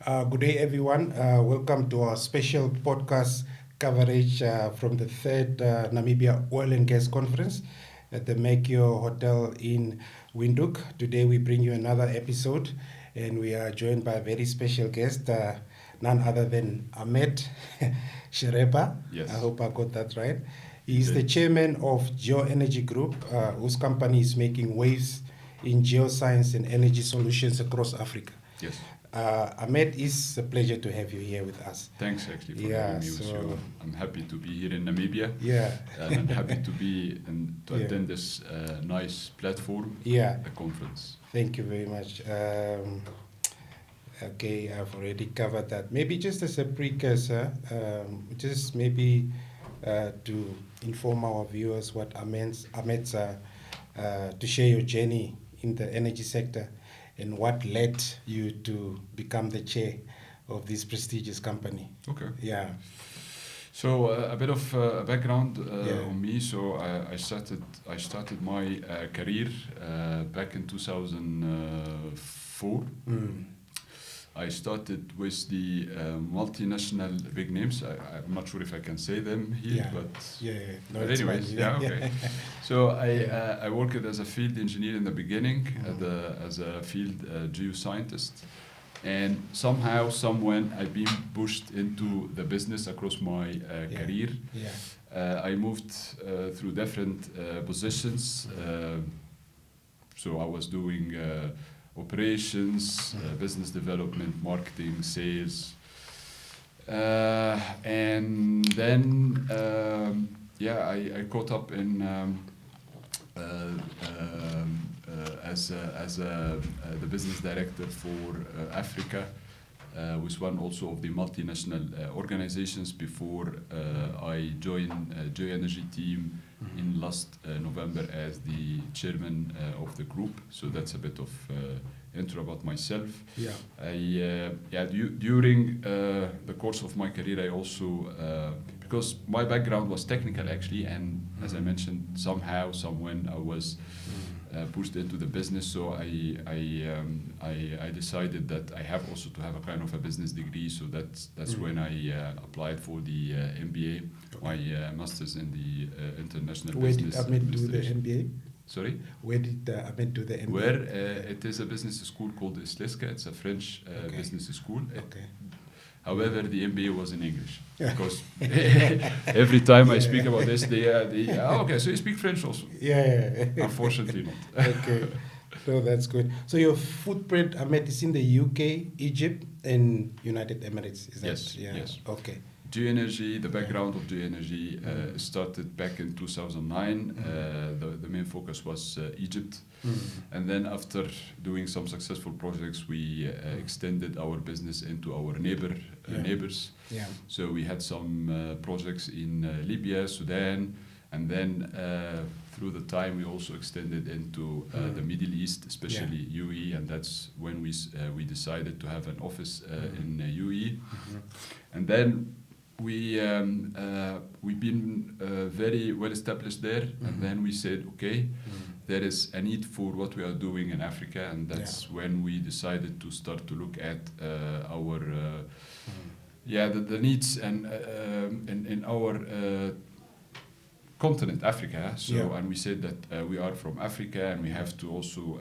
Good day, everyone. Welcome to our special podcast coverage from the third Namibia Oil and Gas Conference at the Makio Hotel in Windhoek. Today, we bring you another episode, and we are joined by a very special guest, none other than Ahmed Shereba. Yes. I hope I got that right. He's the chairman of GeoEnergy Group, whose company is making waves in geoscience and energy solutions across Africa. Yes. Ahmed, it's a pleasure to have you here with us. Thanks actually for Yeah, having me with so- you. I'm happy to be here in Namibia. Yeah, And I'm happy to be and to Yeah. attend this nice platform, yeah, the conference. thank you very much. Okay, I've already covered that. Maybe just as a precursor, just maybe to inform our viewers what Ahmed's to share your journey in the energy sector and what led you to become the chair of this prestigious company. Okay. Yeah, So a bit of background Yeah. on me. So I started my career back in 2004. mm. I started with the multinational big names. I'm not sure if I can say them here, Yeah. but Yeah, no, But it's anyways, fine. yeah, okay. So Yeah. I worked as a field engineer in the beginning, Mhm. as a field geoscientist, and somehow, somewhen, I've been pushed into the business across my career. Yeah, I moved through different positions. So I was doing operations, business development, marketing, sales. And then, I caught up in as the business director for Africa, with one also of the multinational organizations before I joined GeoEnergy team in last November as the chairman of the group. So that's a bit of intro about myself. yeah, During the course of my career, I also because my background was technical actually, and as I mentioned, somehow, somewhen I was pushed into the business. So I decided that I have also to have a kind of a business degree. So that's when I applied for the MBA, my master's in the international Where did business Ahmed do the administration. MBA? Sorry. Where did Ahmed do the MBA? Where it is a business school called Isleska. It's a French Okay. business school. Okay. However, the MBA was in English Yeah. because every time I Yeah. speak about this, okay, so you speak French also. Yeah. Unfortunately not. Okay. So that's good. So your footprint, Ahmed, is in the UK, Egypt, and United Emirates. Is that? Yes, Yeah. yes. Okay. GeoEnergy, the background of GeoEnergy started back in 2009. The main focus was Egypt. And then after doing some successful projects, we extended our business into our neighbors. Yeah. So we had some projects in Libya, Sudan, and then through the time we also extended into the Middle East, especially UAE, and that's when we decided to have an office in UAE. And then we've been very well established there, and then we said, okay, there is a need for what we are doing in Africa, and that's when we decided to start to look at our the needs and in our continent, Africa. So, Yeah. and we said that we are from Africa, and we have to also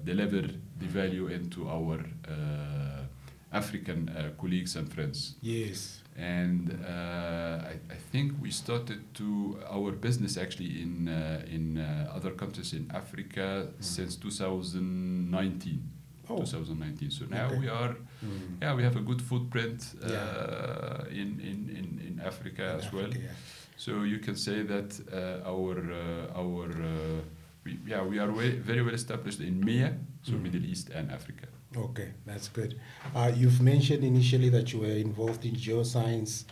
deliver the value into our African colleagues and friends. Yes. And I think we started our business actually in other countries in Africa since 2019. Oh. 2019. So now Okay. we are, we have a good footprint in Africa In as well. Africa, yeah. So you can say that we are very well established in MEA, so Middle East and Africa. Okay, that's good. You've mentioned initially that you were involved in geoscience.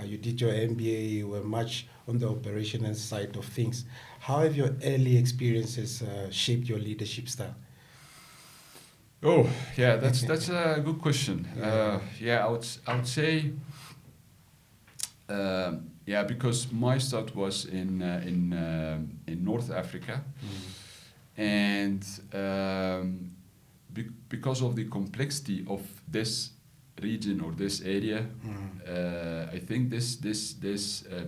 You did your MBA. You were much on the operational side of things. How have your early experiences shaped your leadership style? Oh, yeah, that's a good question. Yeah. I would say, because my start was in North Africa, and because of the complexity of this region or this area, I think this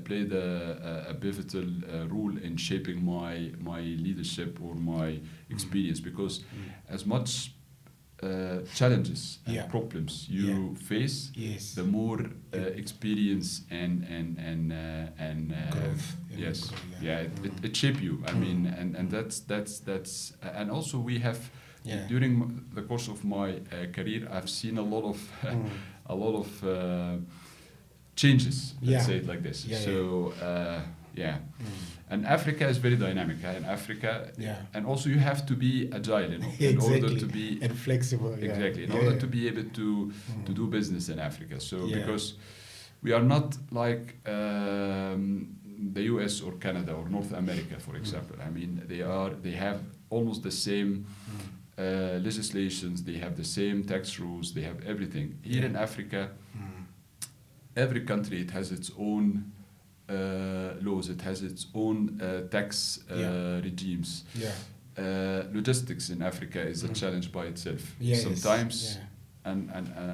played a pivotal role in shaping my leadership or my experience, because as much challenges and problems you face, the more experience and growth. it shape you. I mean, and that's and also we have during the course of my career, I've seen a lot of changes. Let's say it like this. And Africa is very dynamic. In Africa, and also you have to be agile in order to be and flexible. Exactly, in order to be able to do business in Africa. So because we are not like the US or Canada or North America, for example. I mean, they have almost the same legislations. They have the same tax rules. They have everything. Here in Africa, every country, it has its own laws, it has its own tax regimes. Logistics in Africa is a challenge by itself. Sometimes, and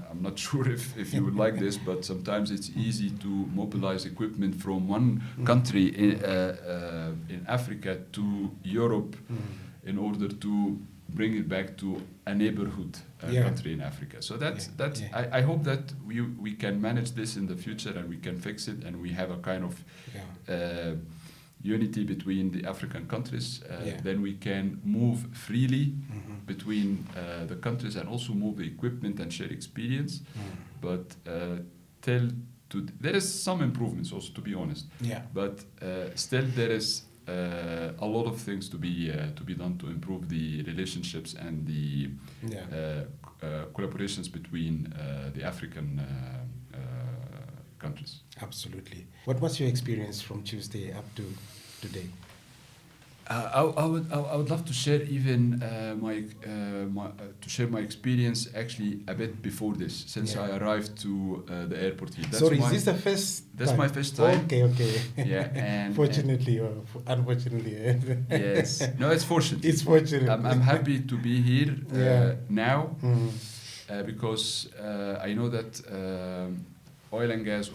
I'm not sure if you would like this, but sometimes it's easy to mobilize equipment from one country in Africa to Europe in order to bring it back to a neighborhood country in Africa. So I hope that we can manage this in the future and we can fix it, and we have a kind of unity between the African countries. Then we can move freely between the countries and also move the equipment and share experience. But there is some improvements also, to be honest. But still there is a lot of things to be done to improve the relationships and the collaborations between the African countries. Absolutely. What was your experience from Tuesday up to today? I would love to share even my experience actually a bit before this, since I arrived to the airport here. Sorry, is this the first That's time? my first time. Okay. And fortunately or unfortunately. Yes. No, it's fortunate. It's fortunate. I'm happy to be here now because I know that oil and gas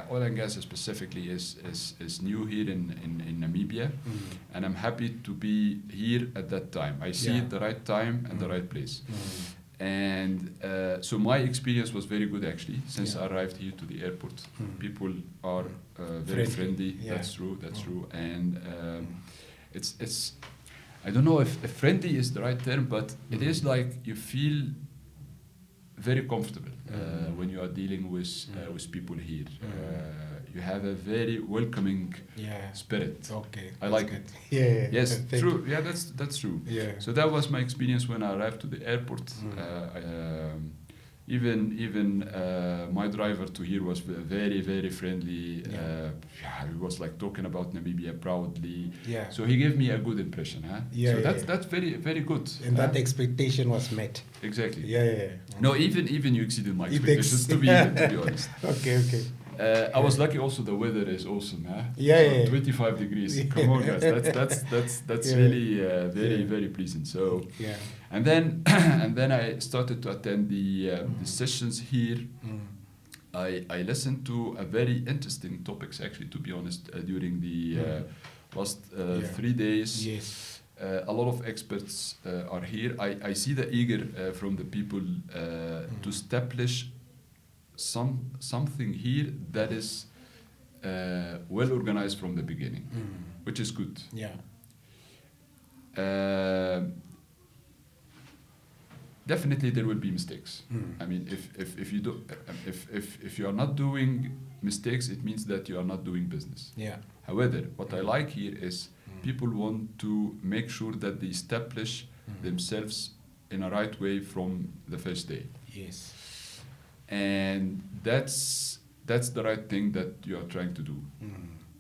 oil and gas specifically is new here in Namibia, and I'm happy to be here at that time. I see it the right time and the right place. And so my experience was very good actually since I arrived here to the airport. People are very friendly. That's true. And it's I don't know if friendly is the right term, but it is like you feel very comfortable when you are dealing with people here. You have a very welcoming spirit. Okay. I like it. Yes, true. Yeah, that's true. So that was my experience when I arrived to the airport. Even my driver to here was very, very friendly. He was like talking about Namibia proudly. So he gave me a good impression. So that's very, very good. And that expectation was met. Exactly. No, even you exceeded my expectations, to be honest. Okay. I was lucky. Also, the weather is awesome. 25 degrees. Come on, guys. That's really very pleasant. So, and then I started to attend the sessions here. I listened to a very interesting topics actually, to be honest, during the last 3 days. A lot of experts are here. I see the eager from the people to establish something here that is well organized from the beginning, which is good. Definitely there will be mistakes. I mean, if you are not doing mistakes, it means that you are not doing business. However, what I like here is people want to make sure that they establish themselves in a right way from the first day. And that's the right thing that you are trying to do.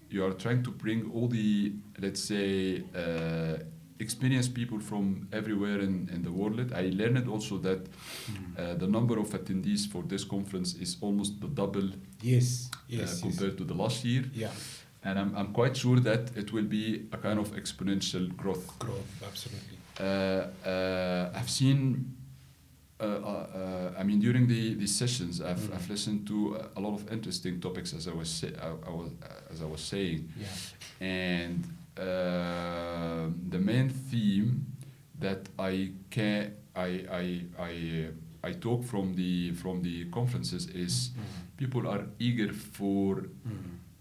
You are trying to bring all the, let's say, experienced people from everywhere in the world. I learned also that the number of attendees for this conference is almost the double compared to the last year. And I'm quite sure that it will be a kind of exponential growth. Absolutely. I've seen I mean, during these sessions, I've listened to a lot of interesting topics, as I was saying, and the main theme that I talk from the conferences is people are eager for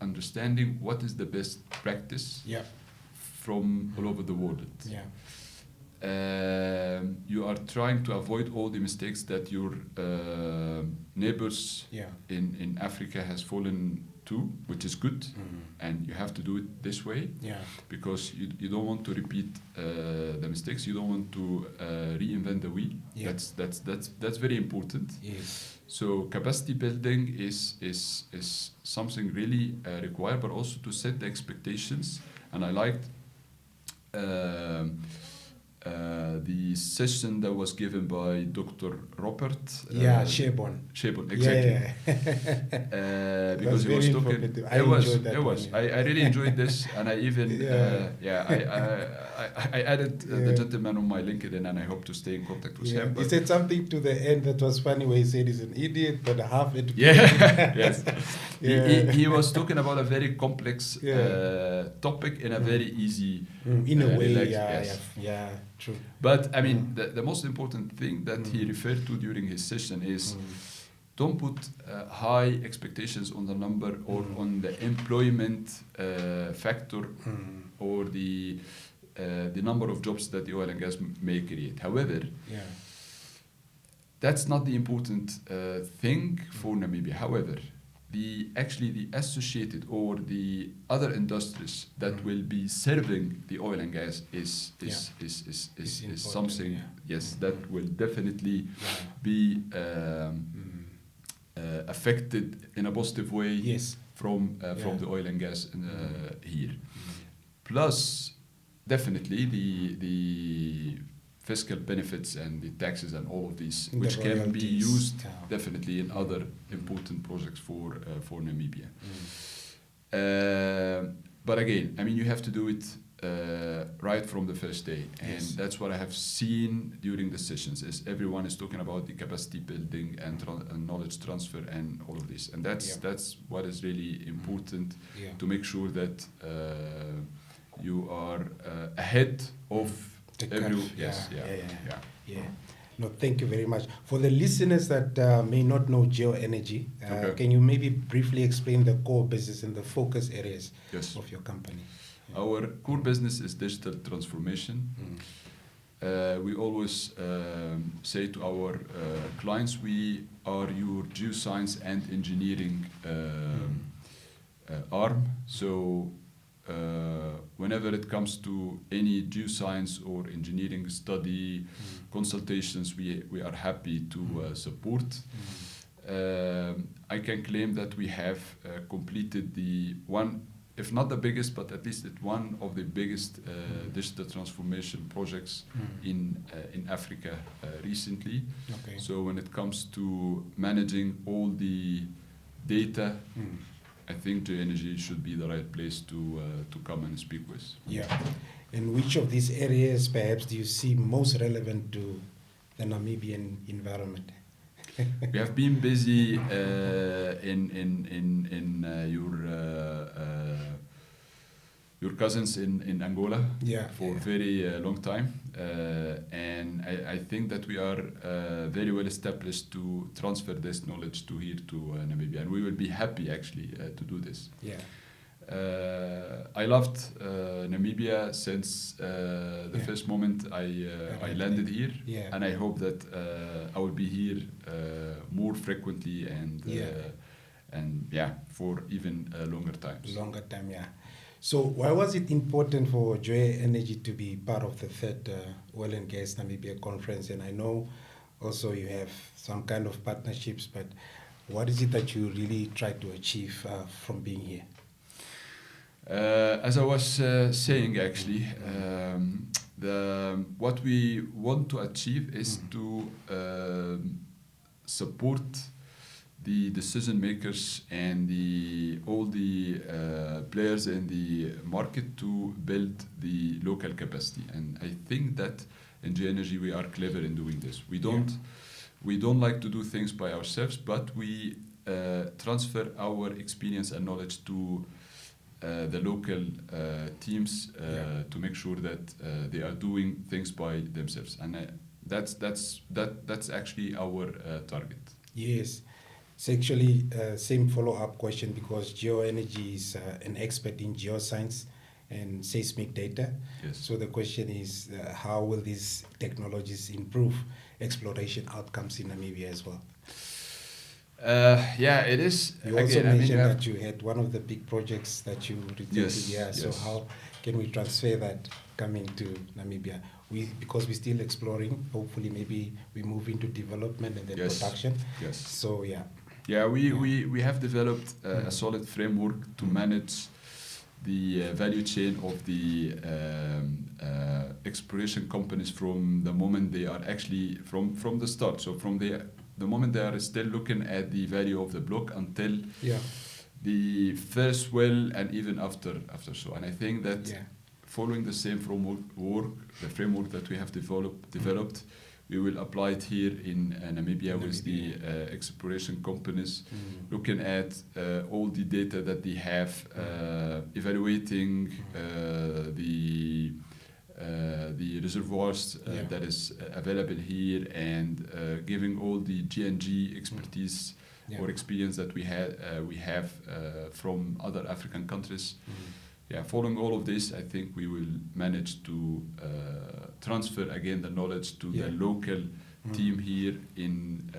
understanding what is the best practice from all over the world. You are trying to avoid all the mistakes that your neighbors in Africa has fallen to, which is good, and you have to do it this way because you don't want to repeat the mistakes. You don't want to reinvent the wheel. That's very important. So capacity building is something really required, but also to set the expectations. And I liked the session that was given by Dr. Robert. Shereba, exactly. Because he was talking. It was. I really enjoyed this, and I even I added the gentleman on my LinkedIn, and I hope to stay in contact with him. He said something to the end that was funny, where he said he's an idiot, but half it. Yes. He was talking about a very complex topic in a very easy. In a way, true. But I mean, the most important thing that he referred to during his session is don't put high expectations on the number or on the employment factor or the number of jobs that the oil and gas may create. However, that's not the important thing for Namibia. However, the associated or the other industries that will be serving the oil and gas is something that will definitely be affected in a positive way from the oil and gas here. Plus, definitely the fiscal benefits and the taxes and all of these, which can be used definitely in other important projects for Namibia. But again, I mean, you have to do it right from the first day, and that's what I have seen during the sessions. Is everyone is talking about the capacity building and knowledge transfer and all of this, and that's what is really important to make sure that you are ahead of. No, thank you very much. For the listeners that may not know GeoEnergy, can you maybe briefly explain the core business and the focus areas of your company? Our core business is digital transformation. We always say to our clients, we are your geoscience and engineering arm. So whenever it comes to any geoscience or engineering study consultations, we are happy to support. I can claim that we have completed the one, if not the biggest, but at least one of the biggest digital transformation projects in Africa recently. So when it comes to managing all the data, I think GeoEnergy should be the right place to come and speak with. And which of these areas perhaps do you see most relevant to the Namibian environment? We have been busy in your cousins in Angola for a very long time, and I think that we are very well established to transfer this knowledge to here to Namibia, and we will be happy actually to do this. I loved Namibia since the first moment I landed here, and I hope that I will be here more frequently and for even longer times. So why was it important for GeoEnergy to be part of the third Oil and Gas Namibia conference? And I know also you have some kind of partnerships, but what is it that you really try to achieve from being here? As I was saying, actually, what we want to achieve is to support the decision makers and all the players in the market to build the local capacity. And I think that in GeoEnergy we are clever in doing this. We don't we don't like to do things by ourselves, but we transfer our experience and knowledge to the local teams to make sure that they are doing things by themselves, and that's actually our target. Yes. It's actually same follow-up question, because GeoEnergy is an expert in geoscience and seismic data. Yes. So the question is, how will these technologies improve exploration outcomes in Namibia as well? Yeah, it is. You also Again, mentioned that you had one of the big projects that you returned to. Yes, Yeah. So yes. how can we transfer that coming to Namibia? Because we're still exploring. Hopefully, maybe we move into development and then Yes. production. Yes. So yeah. Yeah, we have developed a solid framework to manage the value chain of the exploration companies from the moment they are actually from the start. So from the moment they are still looking at the value of the block until the first well, and even after so. And I think that following the same framework that we have developed, we will apply it here in Namibia with the exploration companies, looking at all the data that they have, evaluating the reservoirs that is available here, and giving all the GNG expertise or experience that we have from other African countries. Yeah, following all of this, I think we will manage to transfer again the knowledge to the local team here in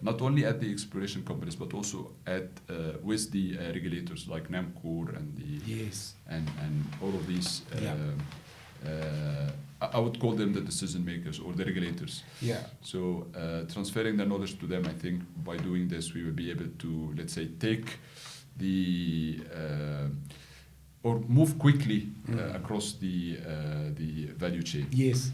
not only at the exploration companies, but also at with the regulators like NAMCOR and the and all of these. I would call them the decision makers or the regulators. Yeah. So transferring the knowledge to them, I think by doing this we will be able to, let's say, take the or move quickly across the value chain. Yes.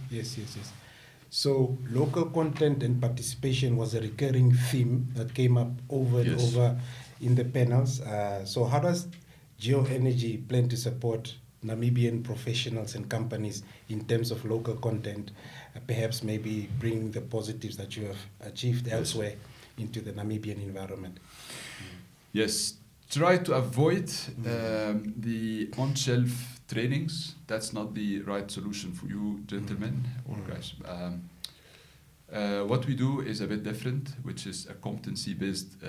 So local content and participation was a recurring theme that came up over and over in the panels. So how does GeoEnergy plan to support Namibian professionals and companies in terms of local content, perhaps maybe bring the positives that you have achieved elsewhere into the Namibian environment? Yes, try to avoid the on-shelf trainings. That's not the right solution for you, gentlemen or guys. What we do is a bit different, which is a competency-based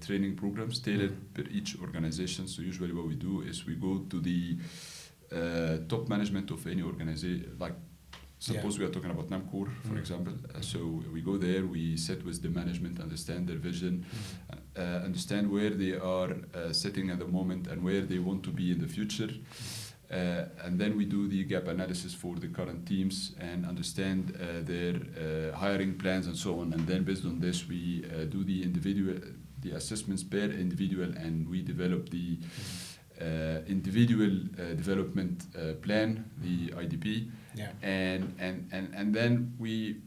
training programs tailored per each organization. So usually what we do is we go to the top management of any organization, like suppose we are talking about NAMCOR, for example. So we go there, we sit with the management, understand their vision, understand where they are sitting at the moment and where they want to be in the future. And then we do the gap analysis for the current teams and understand their hiring plans and so on. And then based on this, we do the assessments per individual, and we develop the individual development plan, the IDP, and then we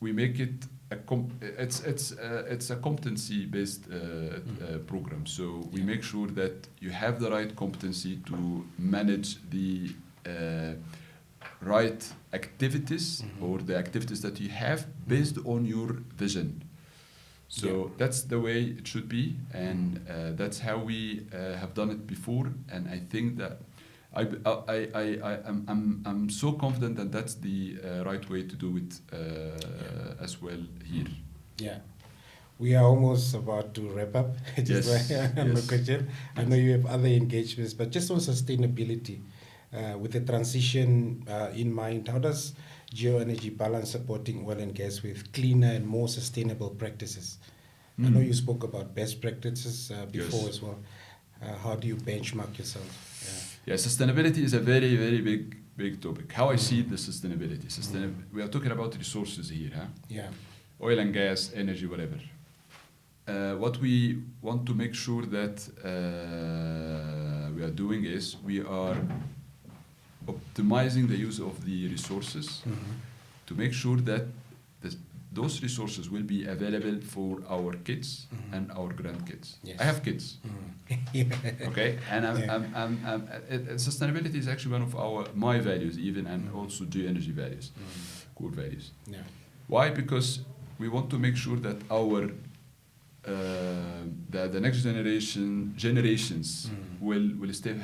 make it it's a competency based program. So we make sure that you have the right competency to manage the right activities or the activities that you have based on your vision. So that's the way it should be, and that's how we have done it before. And I think that I'm so confident that that's the right way to do it as well here. Yeah, we are almost about to wrap up. I know you have other engagements, but just on sustainability, with the transition in mind, how does GeoEnergy balance supporting oil and gas with cleaner and more sustainable practices? I know you spoke about best practices before as well. How do you benchmark yourself? Yeah, sustainability is a very, very big topic. How I see the sustainability. We are talking about resources here, huh? Yeah. Oil and gas, energy, whatever. What we want to make sure that we are doing is we are optimizing the use of the resources to make sure that those resources will be available for our kids and our grandkids. Yes. I have kids. Okay, and sustainability is actually one of my values, even, and also GeoEnergy values, core values. Yeah. Why? Because we want to make sure that our the next generations will still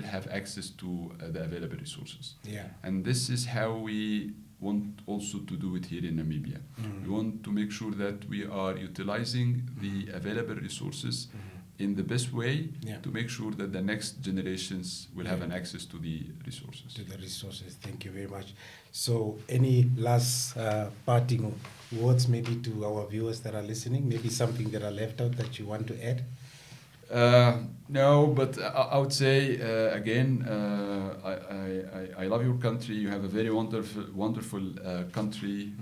have access to the available resources. Yeah. And this is how we want also to do it here in Namibia. We want to make sure that we are utilizing the available resources in the best way to make sure that the next generations will have an access to the resources. Thank you very much. So any last parting words maybe to our viewers that are listening, maybe something that are left out that you want to add? No, but I would say again, I love your country. You have a very wonderful country,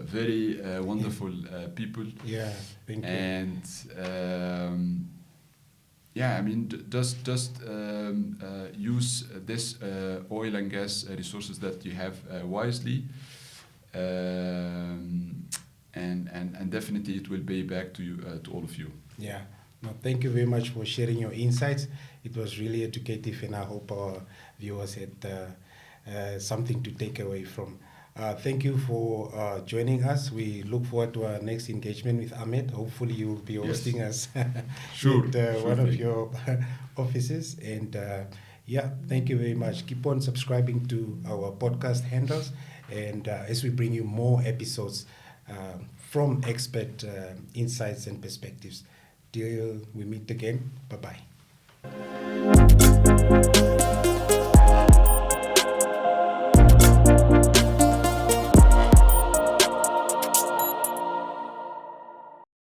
very wonderful people. Yeah, thank you. And I mean, just use this oil and gas resources that you have wisely, and definitely it will pay back to you, to all of you. Yeah. No, thank you very much for sharing your insights. It was really educative, and I hope our viewers had something to take away from. Thank you for joining us. We look forward to our next engagement with Ahmed. Hopefully, you will be hosting us Sure. at one of your offices. And thank you very much. Keep on subscribing to our podcast handles, and as we bring you more episodes from expert insights and perspectives. Till we meet again. Bye-bye.